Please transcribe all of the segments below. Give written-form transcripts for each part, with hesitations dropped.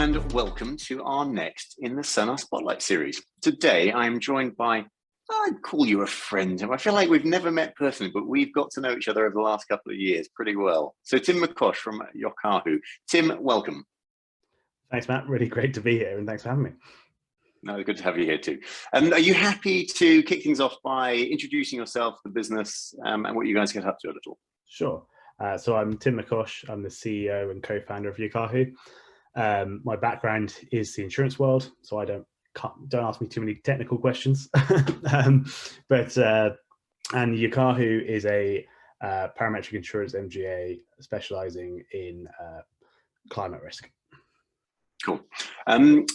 and welcome to our next in the Sonar Spotlight series. Today, I'm joined by, I'd call you a friend. I feel like we've never met personally, but we've got to know each other over the last couple of years pretty well. So Tim McCosh from Yokahu. Tim, welcome. Thanks, Matt. Really great to be here, and thanks for having me. No, good to have you here too. Are you happy to kick things off by introducing yourself, the business, and what you guys get up to a little? Sure. So I'm Tim McCosh. I'm the CEO and co-founder of Yokahu. My background is the insurance world, so don't ask me too many technical questions. And Yokahu is a parametric insurance MGA specializing in climate risk. Cool.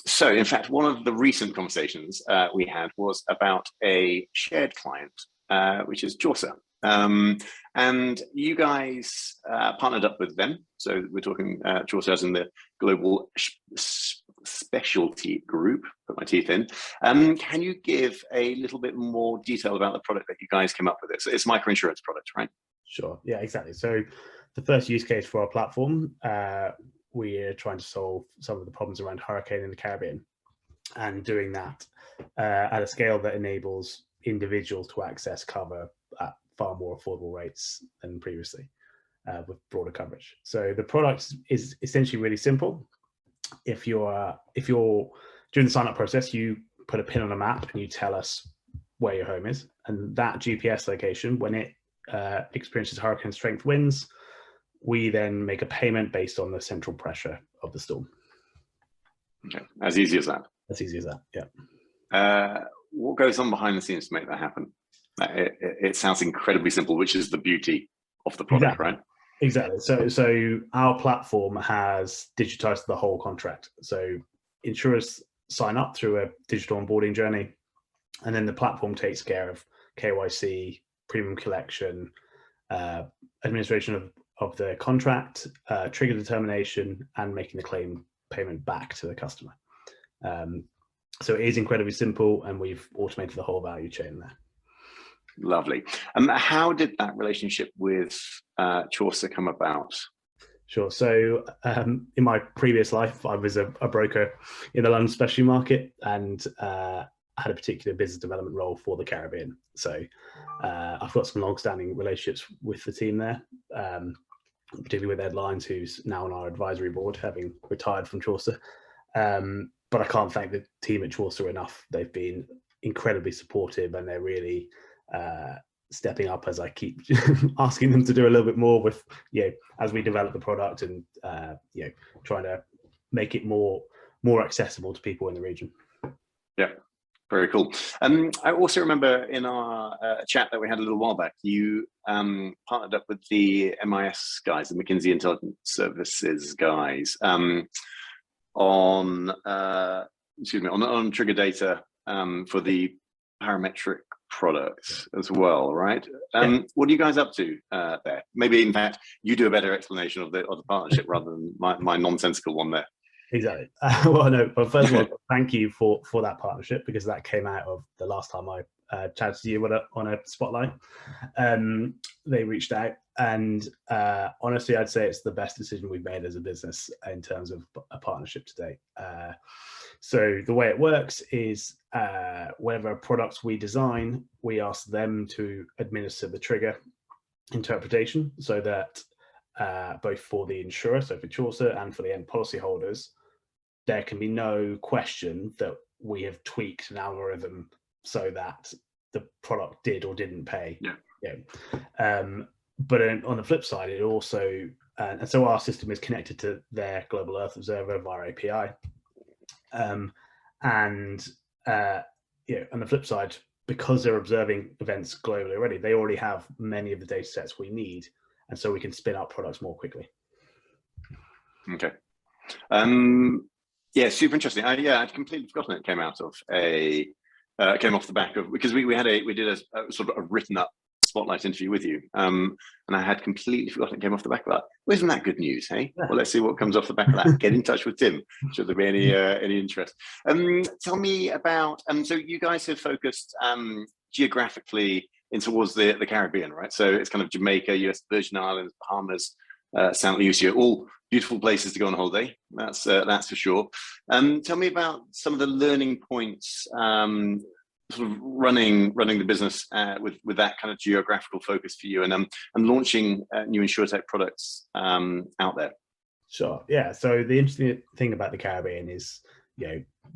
So in fact, one of the recent conversations we had was about a shared client, which is Chaucer. And you guys partnered up with them. So we're talking Chaucer as in the global specialty group, put my teeth in. Can you give a little bit more detail about the product that you guys came up with? It's microinsurance product, right? Sure. Yeah, exactly. So the first use case for our platform, we're trying to solve some of the problems around hurricane in the Caribbean, and doing that at a scale that enables individuals to access cover at far more affordable rates than previously, with broader coverage. So the product is essentially really simple. If you're during the sign-up process, you put a pin on a map and you tell us where your home is, and that GPS location, when it experiences hurricane strength winds, we then make a payment based on the central pressure of the storm. Okay, as easy as that. As easy as that, yeah. What goes on behind the scenes to make that happen? It sounds incredibly simple, which is the beauty of the product, exactly. Right? Exactly. So our platform has digitized the whole contract. So insurers sign up through a digital onboarding journey, and then the platform takes care of KYC, premium collection, administration of the contract, trigger determination, and making the claim payment back to the customer. So it is incredibly simple, and we've automated the whole value chain there. Lovely. How did that relationship with Chaucer come about? Sure. So in my previous life, I was a broker in the London specialty market, and had a particular business development role for the Caribbean. So I've got some long-standing relationships with the team there, particularly with Ed Lyons, who's now on our advisory board, having retired from Chaucer. But I can't thank the team at Chaucer enough. They've been incredibly supportive, and they're really stepping up as I keep asking them to do a little bit more with, as we develop the product and trying to make it more accessible to people in the region. Yeah. Very cool. I also remember in our chat that we had a little while back, you partnered up with the MIS guys, the McKinsey Intelligence Services guys, on trigger data for the parametric product as well, right? What are you guys up to there? Maybe, in fact, you do a better explanation of the partnership rather than my nonsensical one there. Exactly. Well, first of all, thank you for that partnership, because that came out of the last time I chatted to you on a Spotlight. They reached out, and honestly, I'd say it's the best decision we've made as a business in terms of a partnership today. So the way it works is whatever products we design, we ask them to administer the trigger interpretation, so that both for the insurer, so for Chaucer, and for the end policyholders, there can be no question that we have tweaked an algorithm so that the product did or didn't pay. But on the flip side, it also, and so our system is connected to their Global Earth Observer via API. On the flip side, because they're observing events globally already, they already have many of the data sets we need, and so we can spin up products more quickly. Okay. Yeah, super interesting. I'd completely forgotten it came out of came off the back of, because we did a sort of a written up Spotlight interview with you, and I had completely forgotten it came off the back of that. Well, isn't that good news, hey? Yeah. Well, let's see what comes off the back of that. Get in touch with Tim, should there be any interest. Tell me about, so you guys have focused geographically in towards the Caribbean, right? So it's kind of Jamaica, US Virgin Islands, Bahamas, St. Lucia, all beautiful places to go on holiday. That's for sure. Tell me about some of the learning points, sort of running the business with that kind of geographical focus for you, and launching new insurtech products out there. Sure. Yeah. So the interesting thing about the Caribbean is,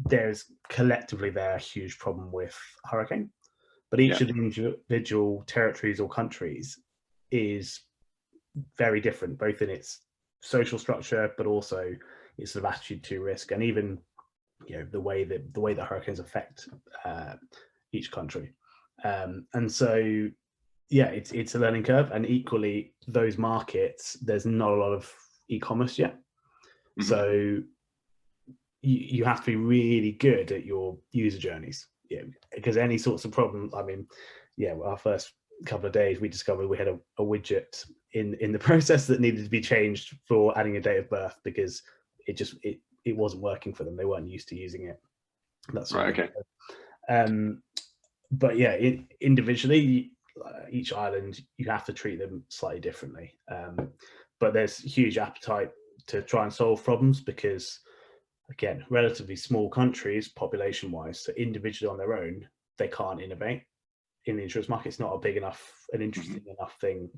there's collectively there a huge problem with hurricane, but each of the individual territories or countries is very different, both in its social structure, but also its sort of attitude to risk, and even the way that hurricanes affect each country. And so, it's a learning curve, and equally those markets, there's not a lot of e-commerce yet. Mm-hmm. So you have to be really good at your user journeys, because any sorts of problem. I mean, our first couple of days, we discovered we had a widget in the process that needed to be changed for adding a date of birth, because it wasn't working for them. They weren't used to using it. That's right. Okay. But individually, each island, you have to treat them slightly differently. But there's huge appetite to try and solve problems, because, again, relatively small countries population-wise, so individually on their own, they can't innovate. In the insurance market, it's not a big enough, an interesting enough thing,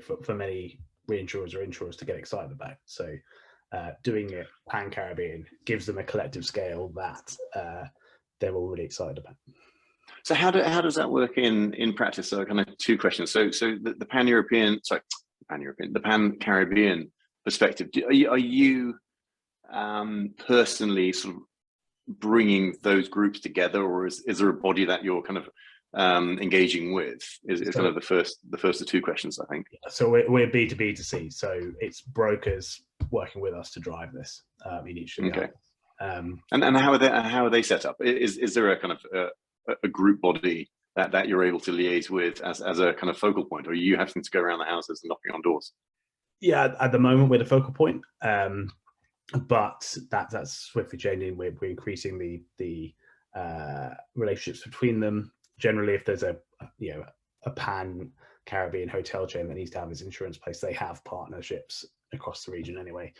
for many reinsurers or insurers to get excited about. So doing it pan-Caribbean gives them a collective scale that they're all really excited about. So how does that work in practice? So kind of two questions. So the pan-Caribbean perspective, are you personally sort of bringing those groups together, or is there a body that you're kind of engaging with? Is kind of the first of two questions, I think. So we're B2B2C, so it's brokers working with us to drive this in each of the okay. And how are they set up? Is there a kind of a group body that you're able to liaise with as a kind of focal point, or are you having to go around the houses and knocking on doors? Yeah, at the moment we're the focal point, but that's swiftly changing. We're increasing the relationships between them. Generally, if there's a pan Caribbean hotel chain that needs to have its insurance place, they have partnerships across the region anyway.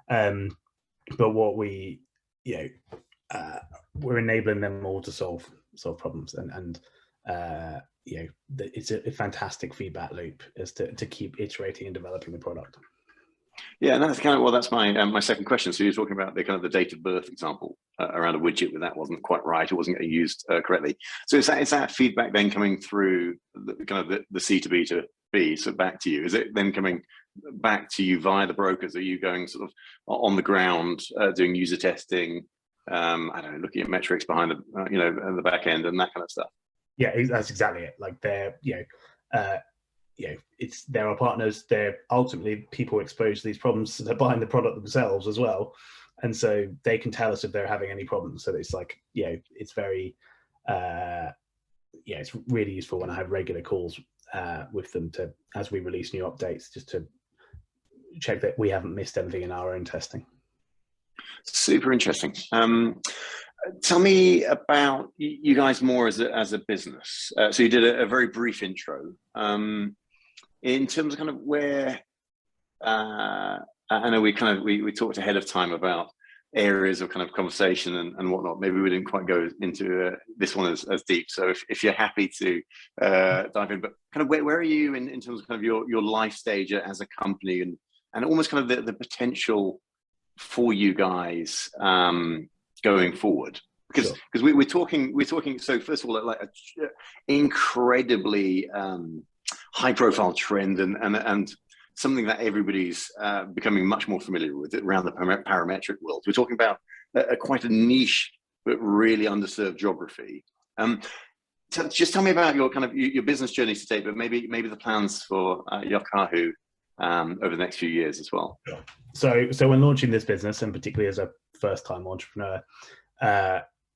But what we're enabling them all to solve problems, and it's a fantastic feedback loop as to keep iterating and developing the product. Yeah, and that's kind of, that's my second question. So you're talking about the kind of the date of birth example around a widget where that wasn't quite right, it wasn't getting used correctly. So is that feedback then coming through the C to B to B, so back to you? Is it then coming back to you via the brokers? Are you going sort of on the ground doing user testing? I don't know, looking at metrics behind the back end and that kind of stuff. Yeah, that's exactly it. Like there are partners. They're ultimately people exposed to these problems, so they're buying the product themselves as well, and so they can tell us if they're having any problems. So it's like it's very it's really useful when I have regular calls with them as we release new updates, just to check that we haven't missed anything in our own testing. Super interesting. Tell me about you guys more as a business. So you did a very brief intro. In terms of kind of where I know we talked ahead of time about areas of kind of conversation and whatnot. Maybe we didn't quite go into this one as deep. So if you're happy to dive in, but kind of where are you in terms of kind of your life stage as a company and almost kind of the potential for you guys going forward? Because we're talking. So first of all, like an incredibly high profile trend and something that everybody's becoming much more familiar with around the parametric world. We're talking about quite a niche but really underserved geography. Just tell me about your business journey to date, but maybe the plans for Yokahu over the next few years as well. So when launching this business, and particularly as a first-time entrepreneur,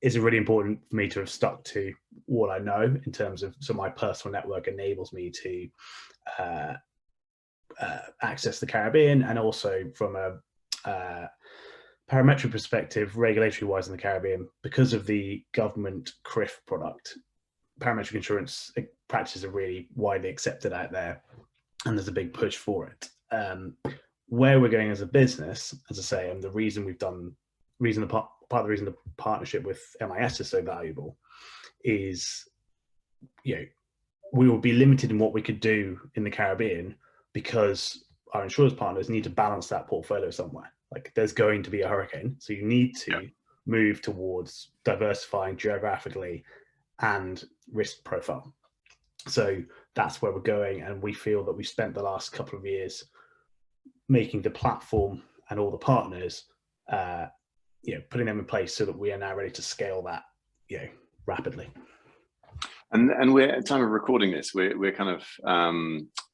it's really important for me to have stuck to what I know in terms of, so my personal network enables me to access the Caribbean, and also from a parametric perspective, regulatory wise in the Caribbean, because of the government CRIF product, parametric insurance practices are really widely accepted out there, and there's a big push for it. Where we're going as a business, as I say, and the reason part of the reason the partnership with MIS is so valuable is, we will be limited in what we could do in the Caribbean because our insurance partners need to balance that portfolio somewhere. Like, there's going to be a hurricane, so you need to move towards diversifying geographically and risk profile. So that's where we're going, and we feel that we spent the last couple of years making the platform and all the partners, putting them in place so that we are now ready to scale that, rapidly. And we're at the time of recording this, we're kind of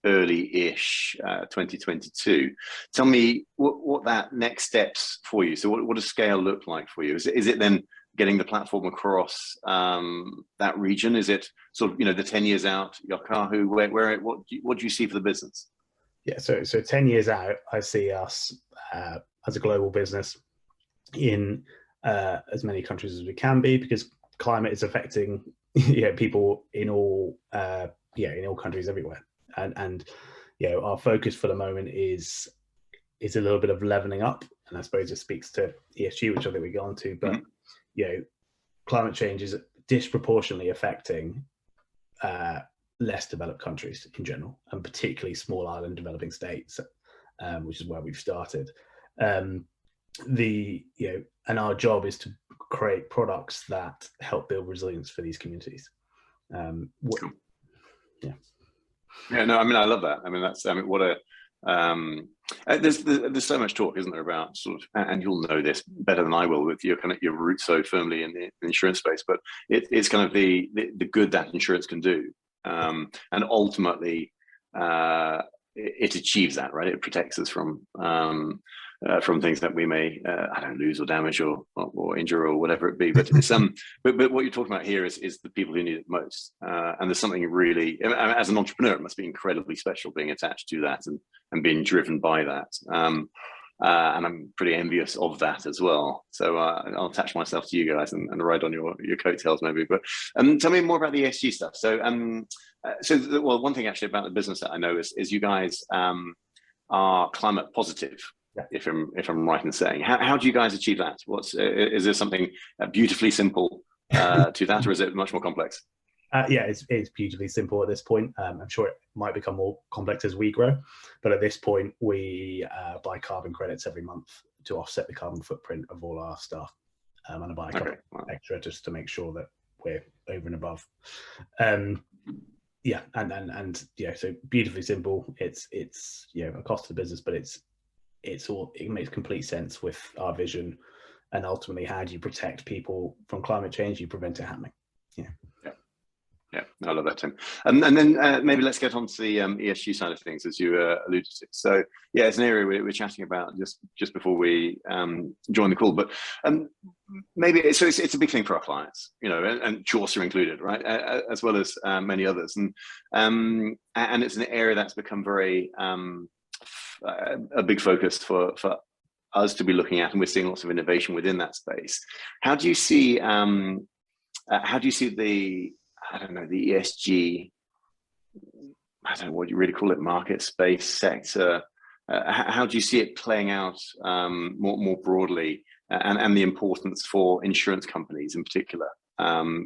early-ish 2022. Tell me what that next steps for you. So what does scale look like for you? Is it then getting the platform across that region? Is it sort of, the 10 years out, Yokahu, what do you see for the business? Yeah, so 10 years out, I see us as a global business in as many countries as we can be, because climate is affecting people in all countries everywhere, and our focus for the moment is a little bit of leveling up, and I suppose it speaks to ESG, which I think we go on to, but climate change is disproportionately affecting less developed countries in general, and particularly small island developing states, which is where we've started. And our job is to create products that help build resilience for these communities. Cool. No, I love that. What a there's so much talk, isn't there, about sort of, and you'll know this better than I will with your roots so firmly in the insurance space, but it's kind of the good that insurance can do, and ultimately it achieves that, right? It protects us from things that we may lose or damage or injure or whatever it be. But it's but what you're talking about here is the people who need it most, and there's something really, as an entrepreneur, it must be incredibly special being attached to that and being driven by that. And I'm pretty envious of that as well. So I'll attach myself to you guys and ride on your coattails maybe. But tell me more about the ESG stuff. So one thing actually about the business that I know is you guys are climate positive. Yeah. If I'm right in saying, how do you guys achieve that? Is there something beautifully simple to that, or is it much more complex? It's beautifully simple at this point. I'm sure it might become more complex as we grow, but at this point, we buy carbon credits every month to offset the carbon footprint of all our staff, and I buy a couple extra just to make sure that we're over and above. So beautifully simple. It's a cost to the business, but it makes complete sense with our vision, and ultimately, how do you protect people from climate change? You prevent it happening. Yeah, I love that, Tim. And then maybe let's get on to the ESG side of things, as you alluded to. So it's an area we're chatting about just before we join the call. But maybe it's a big thing for our clients, and Chaucer included, right, as well as many others. And it's an area that's become very a big focus for us to be looking at, and we're seeing lots of innovation within that space. How do you see the ESG, I don't know what you really call it, market space, sector? How do you see it playing out more broadly, and the importance for insurance companies in particular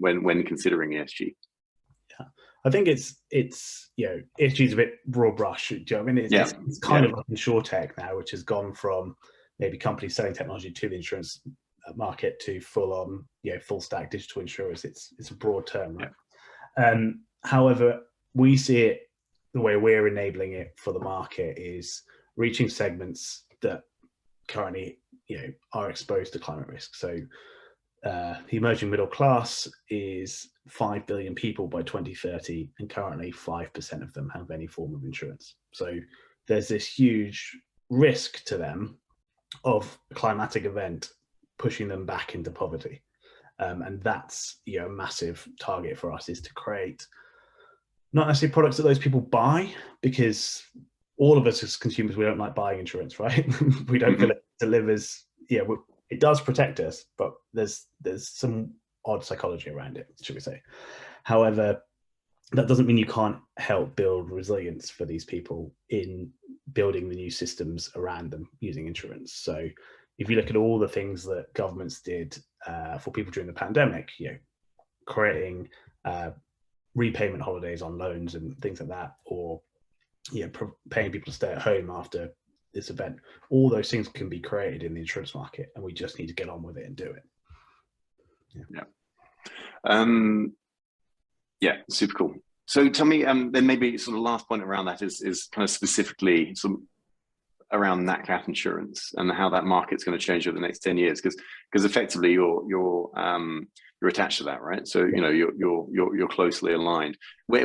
when considering ESG? Yeah, I think it's ESG is a bit broad brush. Do you know what I mean? It's kind of like insurtech now, which has gone from maybe companies selling technology to the insurance market to full stack digital insurers. It's a broad term, right? However, we see it, the way we're enabling it for the market is reaching segments that currently are exposed to climate risk. So the emerging middle class is 5 billion people by 2030, and currently 5% of them have any form of insurance. So there's this huge risk to them of a climatic event pushing them back into poverty. And that's a massive target for us, is to create not necessarily products that those people buy, because all of us as consumers, we don't like buying insurance, right? We don't feel it delivers. It does protect us, but there's some odd psychology around it, should we say. However, that doesn't mean you can't help build resilience for these people in building the new systems around them using insurance. So if you look at all the things that governments did for people during the pandemic, creating repayment holidays on loans and things like that, or paying people to stay at home after this event, all those things can be created in the insurance market, and we just need to get on with it and do it. Yeah, super cool. So tell me, then maybe sort of last point around that is kind of specifically some around Nat Cat insurance and how that market's going to change over the next 10 years, because effectively you're attached to that, right? So you're closely aligned.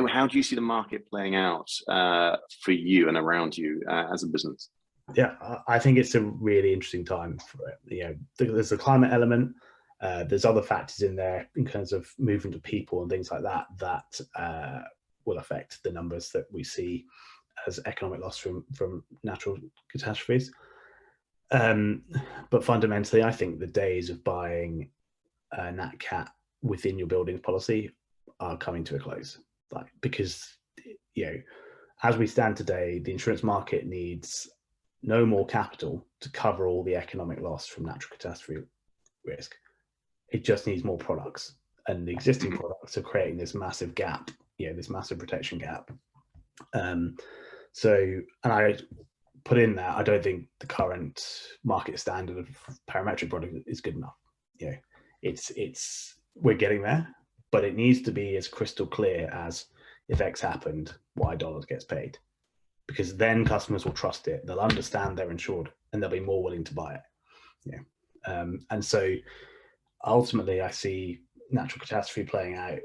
How do you see the market playing out for you and around you as a business? Yeah, I think it's a really interesting time for it. There's the climate element. There's other factors in there in terms of movement of people and things like that will affect the numbers that we see as economic loss from natural catastrophes. But fundamentally, I think the days of buying a Nat Cat within your buildings policy are coming to a close. Because as we stand today, the insurance market needs no more capital to cover all the economic loss from natural catastrophe risk. It just needs more products, and the existing products are creating this massive gap, this massive protection gap. So, and I put in that, I don't think the current market standard of parametric product is good enough. We're getting there, but it needs to be as crystal clear as if X happened, Y dollars gets paid, because then customers will trust it. They'll understand they're insured, and they'll be more willing to buy it. And so ultimately, I see natural catastrophe playing out,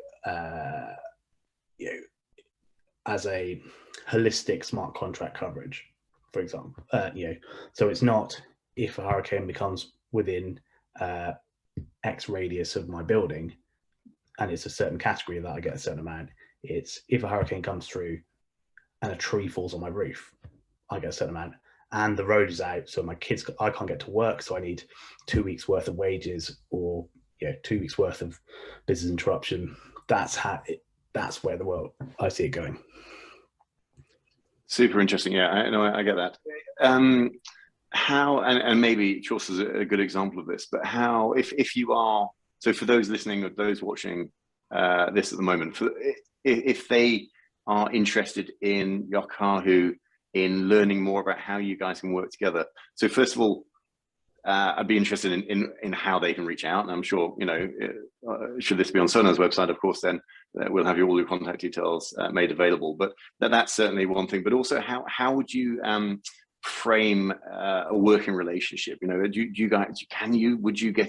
as a holistic smart contract coverage, for example. So it's not if a hurricane becomes within X radius of my building, and it's a certain category that I get a certain amount. It's if a hurricane comes through and a tree falls on my roof, I get a certain amount. And the road is out, so I can't get to work, so I need 2 weeks worth of wages, or 2 weeks worth of business interruption. That's where the world, I see it going. Super interesting. Yeah, I get that. How, and maybe Chaucer's a good example of this, but how, if you are, so for those listening or those watching this at the moment, if they are interested in Yokahu, in learning more about how you guys can work together. So first of all, I'd be interested in how they can reach out. And I'm sure, should this be on Sonar's website, of course, then we'll have all your contact details made available. But that's certainly one thing. But also, how would you frame a working relationship? Would you get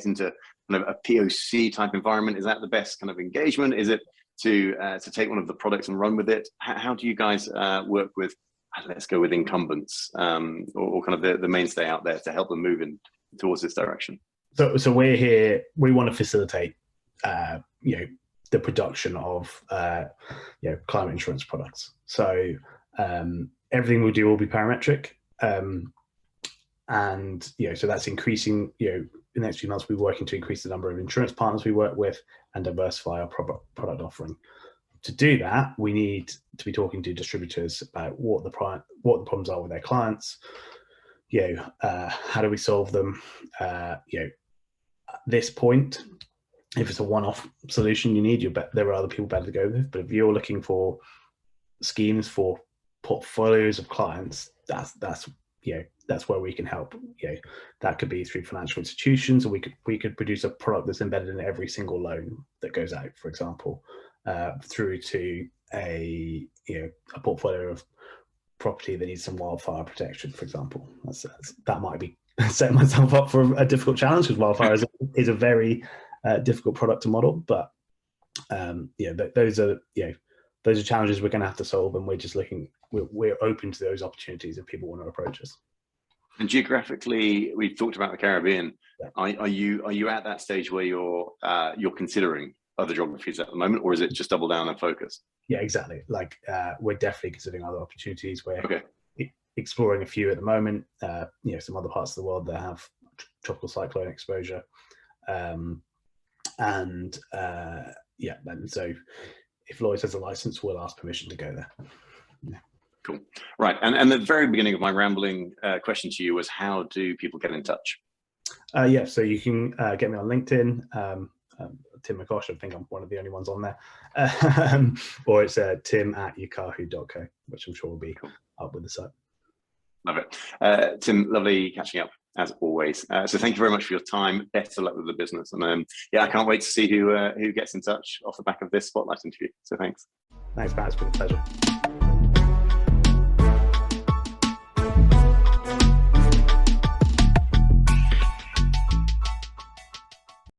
into kind of a POC type environment? Is that the best kind of engagement? Is it to take one of the products and run with it? How do you guys work with, let's go with incumbents or kind of the mainstay out there to help them move in towards this direction? So we're here, we want to facilitate the production of climate insurance products. So everything we do will be parametric, and so that's increasing. In the next few months we're working to increase the number of insurance partners we work with and diversify our product offering. To do that, we need to be talking to distributors about what the problems are with their clients. How do we solve them? At this point, if it's a one-off solution you need, there are other people better to go with. But if you're looking for schemes for portfolios of clients, that's where we can help. That could be through financial institutions, or we could produce a product that's embedded in every single loan that goes out, for example, through to a portfolio of property that needs some wildfire protection, for example. That might be setting myself up for a difficult challenge, because wildfire is a very difficult product to model. But those are challenges we're going to have to solve, and we're open to those opportunities if people want to approach us. And geographically, we've talked about the Caribbean. Yeah. Are you at that stage where you're considering other geographies at the moment, or is it just double down and focus? Yeah, exactly. We're definitely considering other opportunities. We're exploring a few at the moment. Some other parts of the world that have tropical cyclone exposure, and so if Lloyd has a license, we'll ask permission to go there. Yeah. Cool. Right. And the very beginning of my rambling question to you was, how do people get in touch? Yeah, so you can get me on LinkedIn, Tim McCosh. I think I'm one of the only ones on there. Or it's tim@yokahu.co, which I'm sure will be up with the site. Love it. Tim, lovely catching up as always. So thank you very much for your time. Best of luck with the business. And yeah, I can't wait to see who gets in touch off the back of this Spotlight interview. So thanks. Thanks, Matt. It's been a pleasure.